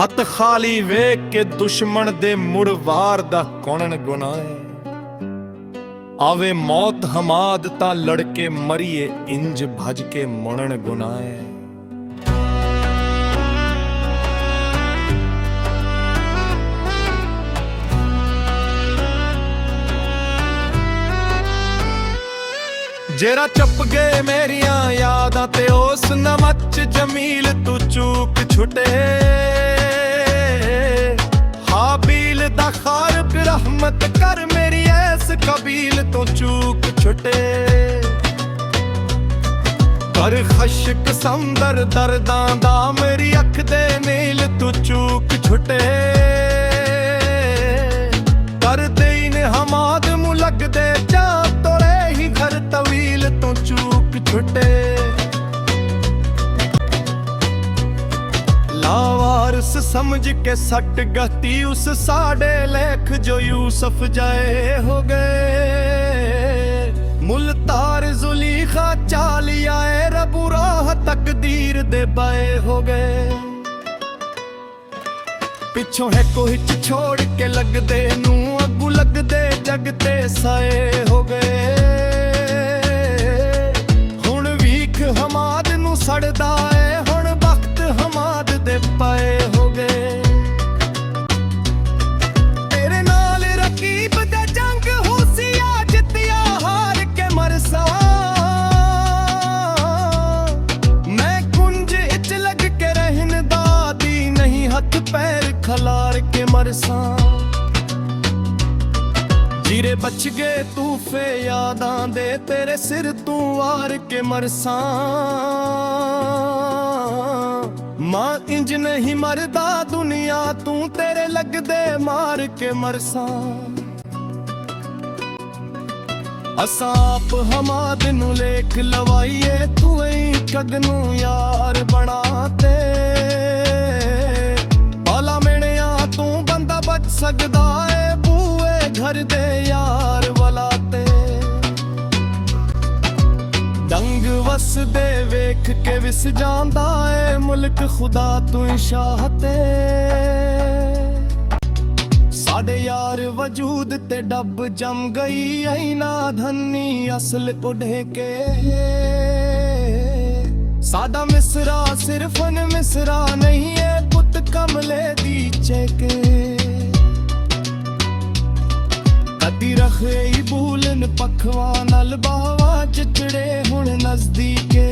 ਹੱਥ ਖਾਲੀ ਵੇਖ ਕੇ ਦੁਸ਼ਮਣ ਦੇ ਮੁੜ ਵਾਰ ਦਾ ਕੌਣ ਗੁਨਾਏ। ਆਵੇ ਮੌਤ ਹਮਾਦ ਤਾਂ ਲੜਕੇ ਮਰੀਏ ਇੰਜ ਭਜ ਕੇ ਮੁਣਨ ਗੁਨਾਏ। जेरा चप गए मेरिया यादां ते उस नमच जमील तू चूक छुटे। हाबील दा खारक रहमत कर मेरी ऐस कबील तो चूक छुटे। कर खशक समदर दर्दां दा मेरी अख दे नील तू चूक छुटे। कर देन हमाद मु लग दे जा तोड़े ही घर तवील तो चूक छुटे। लावारस समझ के सट गती उस साढ़े लेख जो यूसुफ जाए हो गए। मुल्तार जुलीखा चालिया रबू राह तकदीर दे बाए हो गए। पिछों है कोई छोड़ के लगदे नू अगू लगदे जगते साए हो गए। हुण वीख हमाद नू सड़दा है हुण वक्त हमाद दे पाए हो गए। तेरे नाल रकीब दे जंग हुसिया जितिया हार के मरसा। मैं कुंज इच लग के रहन दादी नहीं हथ पैर खलार के मरसा। जीरे बच गए तूफे यादां दे तेरे सिर तू वार के मरसा। मां इंज नहीं मरदा दुनिया तू तेरे लगदे मार के मरसा। असाप हमाद नू लेख लवाइए तू ही कद नू यार बनाते। बाला मेणिया तू बंदा बच सकदा है बूए घर दे यार वलाते। दंग वस दे वेख के विस जांदा है मुल्क खुदा तू शाहते। साडे यार वजूद ते डब जम गई ऐ ना धनी असल उड़े के। साडा मिसरा सिर्फ मिसरा नहीं है पुत कमले दी चेके। कदी रखे भूलन पखवा नल बावा चिचड़े हुण नजदीके।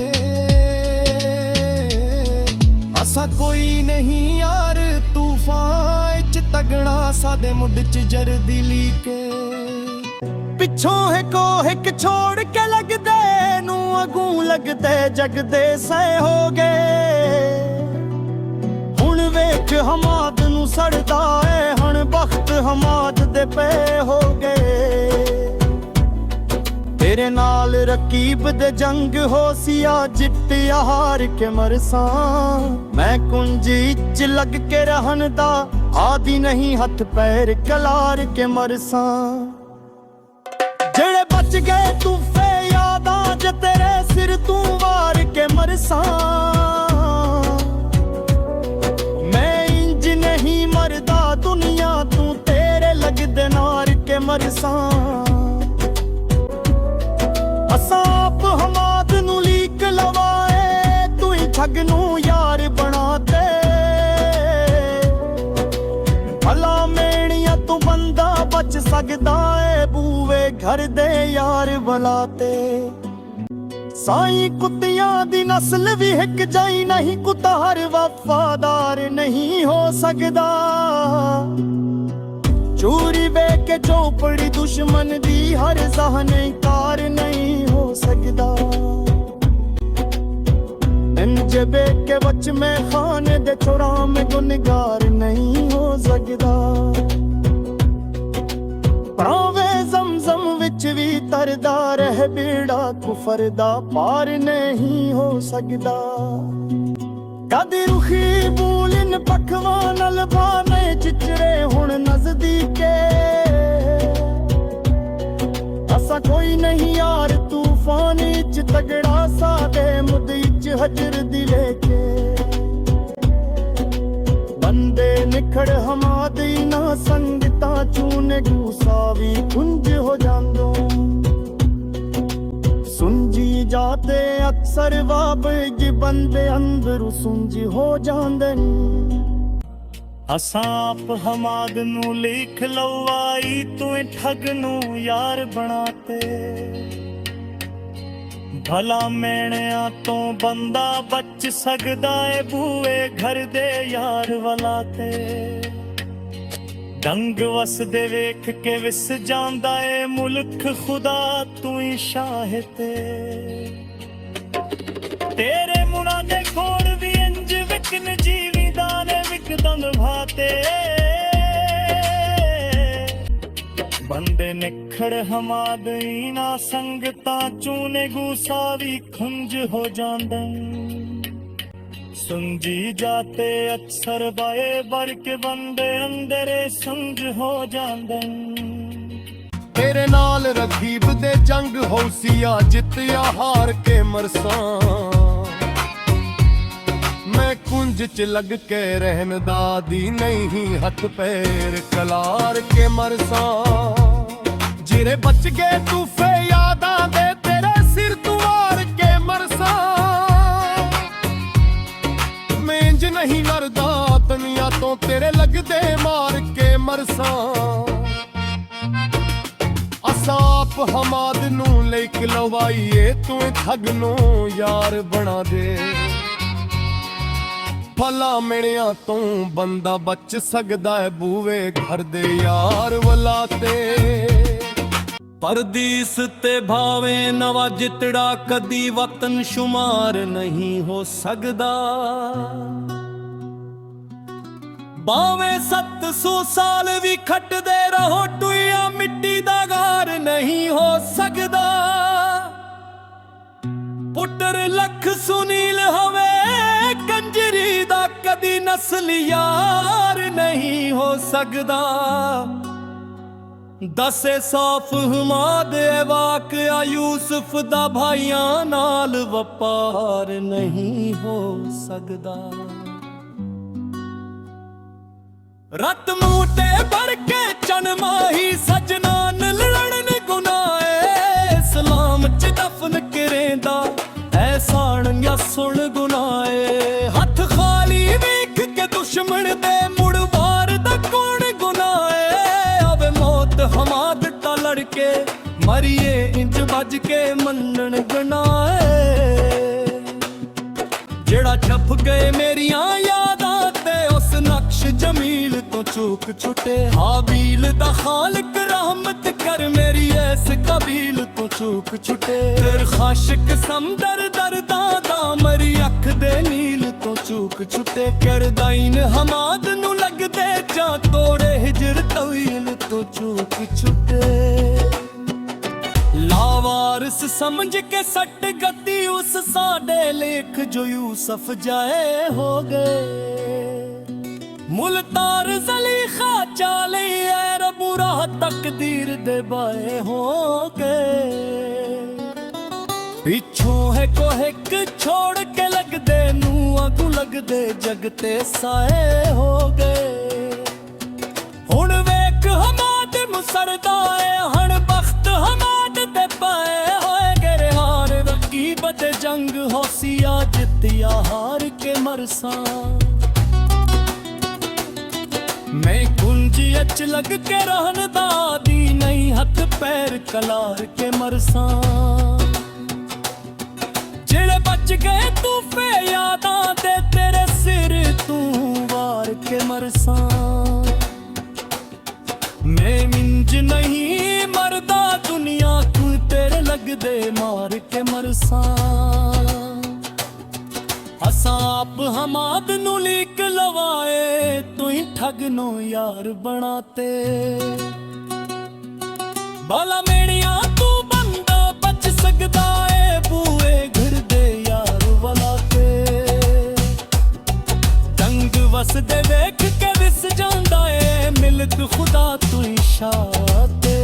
असा कोई नहीं यार तूफान च तगड़ा सादे मुड च जरदी लीके। पिछों है को हिक छोड़ के लगदे नू अगू लगदे जगदे सह हो गए। हुण वेख हमाद नू सड़दा है हुण वक्त हमाद दे पे हो गए। तेरे नाल रकीब दे जंग होसिया जित्तिया हार के मरसा। मैं कुंज इच लग के रहन दा आदि नहीं हथ पैर कलार के मरसा। जेड़े बच गए तूफे यादां ज तेरे सिर तू वार के मरसा। मैं इंज नहीं मरदा दुनिया तू तेरे लगदे नार के मरसा। असाप हमाद नू लीक लवाए तू ही ठग नू यार बनाते। भला मेणिया तू बंदा बच सकदा है बूवे घर दे यार वलाते। साई कुत्तियां दी नस्ल भी हिक जाई नहीं कुत्ता हर वफादार नहीं हो सकदा। चूरी वे के चौपड़ी दुश्मन दी हर जहन कार नहीं हो सकदा। इंज बे के बच में खाने दे चुरा में गुनगार नहीं हो सकदा। प्रावे जमजम विच भी तरदा रह बेड़ा कुफर दा पार नहीं हो सकदा। कद रुखी बूलिन पखवा नल भाने चिचड़े हुण नजदीके। असा कोई नहीं यार तूफान च तगड़ा सादे मुद च हजर दिले के। बंदे ਨਿਖੜ ਹਮਾਦੀ ਨਾ ਸੰਗਤਾਂ ਚੂਨੇ ਗੂਸਾ ਵੀ ਖੁੰਝ ਹੋ ਜਾਂਦੋ ਸੁੰਜੀ ਜਾਤੇ ਅਕਸਰ ਵਾਬਜ ਬੰਦੇ ਅੰਦਰ ਸੁੰਝ ਹੋ ਜਾਂਦੇ ਅਸਾਂ ਆਪ ਹਮਾਦ ਨੂੰ ਲਿਖ ਲਵਾਈ ਤੂੰ ਠੱਗ ਨੂੰ ਯਾਰ ਬਣਾਤੇ ਭਲਾ ਮੈਣਿਆਂ ਤੋਂ ਬੰਦਾ ਬਚ ਸਕਦਾ ਏ ਬੂਏ ਘਰ ਦੇ ਯਾਰ ਵਾਲਾ ਤੇ ਡੰਗ ਵਸਦੇ ਵੇਖ ਕੇ ਵਿਸ ਜਾਂਦਾ ਏ ਮੁਲਕ ਖੁਦਾ ਤੂੰ ਹੀ ਸ਼ਾਹ ਤੇ ਤੇਰੇ ਮੁਨਾ ਦੇ ਕੋਲ ਵੀ ਇੰਜ ਵਿਕਨ ਜੀਵੀਦਾਂ ਨੇ ਵਿਕਦਨ ਭਾਤੇ ਬੰਦੇ ਨਿਖੜ ਹਮਾਦਈ ਨਾ ਸੰਗਤਾਂ ਚੂਨੇ ਗੂਸਾ ਵੀ ਖੁੰਝ ਹੋ ਜਾਂਦੇ ਸੁੰਜੀ ਜਾਤੇ ਅਕਸਰ ਬਾਏ ਬਰ ਕੇ ਬੰਦੇ ਅੰਦਰੇ ਸੁੰਝ ਹੋ ਜਾਂਦੇ ਤੇਰੇ ਨਾਲ ਰਖੀਬ ਦੇ ਜੰਗ ਹੌਸੀਆ ਜਿੱਤਿਆ ਹਾਰ ਕੇ ਮਰਸਾਂ ਮੈਂ ਕੁੰਜ ਚ ਲੱਗ ਕੇ ਰਹਿਣ ਦਾਦੀ ਨਹੀਂ ਹੱਥ ਪੈਰ ਕਲਾਰ ਕੇ ਮਰਸਾਂ ਜਿਹੜੇ ਬਚ ਗਏ ਤੂਫੇ ਯਾਦਾਂ ਦੇ ਤੇਰੇ ਸਿਰ ਤੁਵਾਰ ਕੇ ਮਰਸਾਂ ਮੈਂ ਇੰਜ ਨਹੀਂ ਲੜਦਾ ਦੁਨੀਆ ਤੋਂ ਤੇਰੇ ਲੱਗਦੇ ਮਾਰ ਕੇ ਮਰਸਾਂ ਅਸਾਪ ਹਮਾਦ ਨੂੰ ਲਿਖ ਲਵਾਈਏ ਤੂੰ ਠੱਗ ਨੂੰ ਯਾਰ ਬਣਾ ਦੇ ਭਲਾ ਮਿਹਣਿਆਂ ਤੋਂ ਬੰਦਾ ਬਚ ਸਕਦਾ ਹੈ ਬੂਵੇ ਘਰ ਦੇ ਯਾਰ ਵਲਾ ਤੇ ਪਰਦੀਸ ਤੇ ਭਾਵੇਂ ਨਵਾਂ ਜਿਤੜਾ ਕਦੀ ਵਤਨ ਸ਼ੁਮਾਰ ਨਹੀਂ ਹੋ ਸਕਦਾ ਭਾਵੇਂ 700 ਸਾਲ ਵੀ ਖੱਟਦੇ ਰਹੋ ਟੁਈਆ ਮਿੱਟੀ ਦਾ ਘਰ ਨਹੀਂ ਹੋ ਸਕਦਾ ਪੁੱਤਰ ਲੱਖ ਸੁਨੀਲ ਹਵੇ ਕੰਜਰੀ ਦਾ ਕਦੀ ਨਸਲ ਯਾਰ ਨਹੀਂ ਹੋ ਸਕਦਾ ਦਸੇ ਸਾਫ ਹਮਾਦ ਵਾਕਿਆ ਯੂਸਫ ਦਾ ਭਾਈਆਂ ਨਾਲ ਵਪਾਰ ਨਹੀਂ ਹੋ ਸਕਦਾ ਰਤ ਮੂਟੇ ਭਰ ਕੇ ਚਨ ਮਾਹੀ ਸਜਣਾ ਲੜਨ ਗੁਨਾਏ ਸਲਾਮ ਚ ਦਫਨ ਕਰੇਂਦਾ ਐ ਸਾਣ ਜਾਂ ਸੁਣ ਗੁਨਾਏ ਹੱਥ ਖਾਲੀ ਵੇਖ ਕੇ ਦੁਸ਼ਮਣ ਦੇ ਮੁੜ ਵਾਰ ਦਾ ਕੌਣ ਗੁਨਾਏ ਆਵੇ ਮੌਤ ਹਮਾਦ ਤਾਂ ਲੜਕੇ ਮਰੀਏ ਇੰਜ ਵੱਜ ਕੇ ਮੰਨਣ ਗਨਾਏ ਜਿਹੜਾ ਛਪ ਗਏ ਮੇਰੀਆਂ ਯਾਦਾਂ ਤੇ ਉਸ ਨਕਸ਼ ਜਮੀਲ ਤੋਂ ਚੂਕ ਛੁੱਟੇ ਹਾਬੀਲ ਦਾ ਖਾਲਕ ਰਹਿਮਤ ਕਰ ਮੇਰੀ ਐਸ ਕਬੀਲ ਤੋਂ ਚੂਕ ਛੁੱਟੇ ਤੇਰ ਖਾਸ਼ਕ ਸਮਦਰ ਦਰਦਾਂ ਦਾ ਮਰੀ ਅੱਖ ਦੇ ਨੀਲ ਤੋਂ ਚੂਕ ਛੁੱਟੇ ਕਰਦਾਈਨ ਹਮਾਦ ਨੂੰ ਲੱਗਦੇ ਜਾਂ ਤੋੜੇ ਹਿਜਰ ਤਵੀਲ ਤੋਂ ਚੂਕ ਛੁੱਟੇ ਲਾਵਾਰਿਸ ਸਮਝ ਕੇ ਸੱਟ ਗੱਦੀ ਉਸ ਸਾਡੇ ਲੇਖ ਜੋ ਯੂਸਫ ਜਾਏ ਹੋ ਗਏ ਮੁਲਤਾਰ ਜ਼ਲੀਖਾ ਚਾਲੇ ਐ ਰੱਬੂ ਰਾਹ ਤਕਦੀਰ ਦੇ ਬਾਏ ਹੋ ਗਏ ਪਿੱਛੋਂ ਹੈ ਕੋਹਿਕ ਛੋੜ ਕੇ ਲੱਗਦੇ ਨੂੰ ਆਗੂ ਲੱਗਦੇ ਜਗ ਤੇ ਸਾਏ ਹੋ ਗਏ ਹੁਣ ਵੇਖ ਹਮਾਦ ਮੁਸਰਦਾ ਏ ਹਣ ਬਖਤ ਹਮਾਦ ਤੇ ਪਾਏ ਹੋਏ ਗਰਹਾਰ ਰਕੀਬਤ ਜੰਗ ਹੌਸੀਆ ਜਿੱਤਿਆ ਹਾਰ ਕੇ ਮਰਸਾਂ ਮੈਂ ਕੁੰਜੀ ਅਚ ਲੱਗ ਕੇ ਰਹਿਣ ਦਾਦੀ ਨਹੀਂ ਹੱਥ ਪੈਰ ਕਲਾਰ ਕੇ ਮਰਸਾਂ ਜਿਹੜੇ ਬਚ ਗਏ ਤੂਫੇ ਯਾਦਾਂ ਦੇ ਤੇਰੇ ਸਿਰ ਤੂੰ ਵਾਰ ਕੇ ਮਰਸਾਂ ਮੈਂ ਮਿੰਜ ਨਹੀਂ ਮਰਦਾ ਦੁਨੀਆ ਤੂੰ ਤੇਰੇ ਲੱਗਦੇ ਮਾਰ ਕੇ ਮਰਸਾਂ ਅਸਾਪ ਹਮਾਦ ਨੂੰ ਲਿਖ ਲਵਾਏ ਤੂੰ ਹੀ ਠੱਗ ਨੂੰ ਯਾਰ ਬਣਾਤੇ ਭਲਾ ਮੇਣਿਆਂ ਤੂੰ ਬੰਦਾ ਬਚ ਸਕਦਾ ਏ ਬੂਏ ਘਰ ਦੇ ਯਾਰ ਵਾਲਾ ਤੇ ਦੰਗ ਵਸਦੇ ਵੇਖ ਕੇ ਵਿਸ ਜਾਂਦਾ ਏ ਮਿਲਕ ਖੁਦਾ ਤੂੰ ਹੀ ਸ਼ਾਹ ਤੇ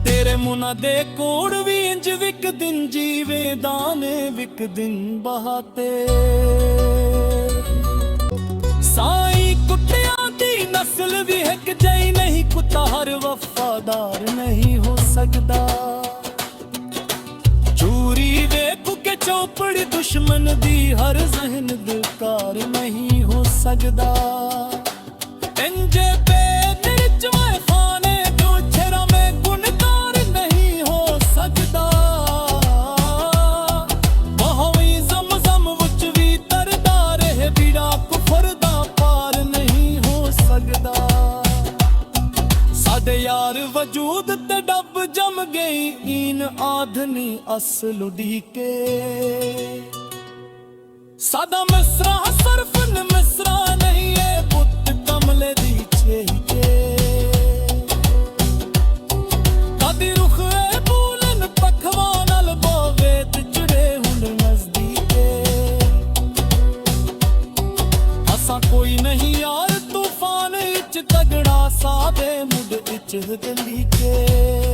ਤੇਰੇ ਮੁਨਾ ਦੇ ਕੋੜ ਵੀ ਇੰਜ ਵਿਕ ਦਿਨ ਜੀਵੇ ਦਾਨੇ ਵਿਕ ਦਿਨ ਬਹਾਤੇ ਚੋਪੜੀ ਦੁਸ਼ਮਨ ਦੀ ਹਰ ਜ਼ਹਿਨ ਦਿਲਕਾਰ ਨਹੀਂ ਹੋ ਸਕਦਾ ਇੰਜੇ ਬੇਨਿਰਚ ਮੈਂ ਖਾਨੇ ਤੋਂ ਛੇਰਾ ਮੈਂ ਗੁਨਕਾਰ ਨਹੀਂ ਹੋ ਸਕਦਾ ਬਹਵੀ ਜ਼ਮਜ਼ਮ ਵਿੱਚ ਵੀ ਤਰਦਾ ਰਹੇ ਬੀੜਾ ਕੁਫਰ ਦਾ ਪਾਰ ਨਹੀਂ ਹੋ ਸਕਦਾ ਸਾਡੇ ਯਾਰ ਵਜੂਦ ਤੇ ਡੱਬ ਜਮ ਗਈ ਈਨ ਆਧਨੀ ਅਸਲ ਉਡੀਕੇ ਸਾਦਾ ਮਿਸਰਾ ਸਰਫ ਨ ਮਿਸਰਾ ਨਹੀਂ ਏ ਪੁੱਤ ਕਮਲੇ ਦੀ ਛੇਕੇ ਕਦੀ ਰੁਖ ਏ ਬੂਲਨ ਪਖਵਾ ਨਾਲ ਬੋਵੇ ਤੇ ਜੁੜੇ ਹੁਣ ਨਜ਼ਦੀਕੇ ਅਸਾਂ ਕੋਈ ਨਹੀਂ ਯਾਰ ਤੂਫਾਨ ਵਿੱਚ ਤਗੜਾ ਸਾਦੇ ਮੁੱਢ ਵਿੱਚ ਦਲੀਕੇ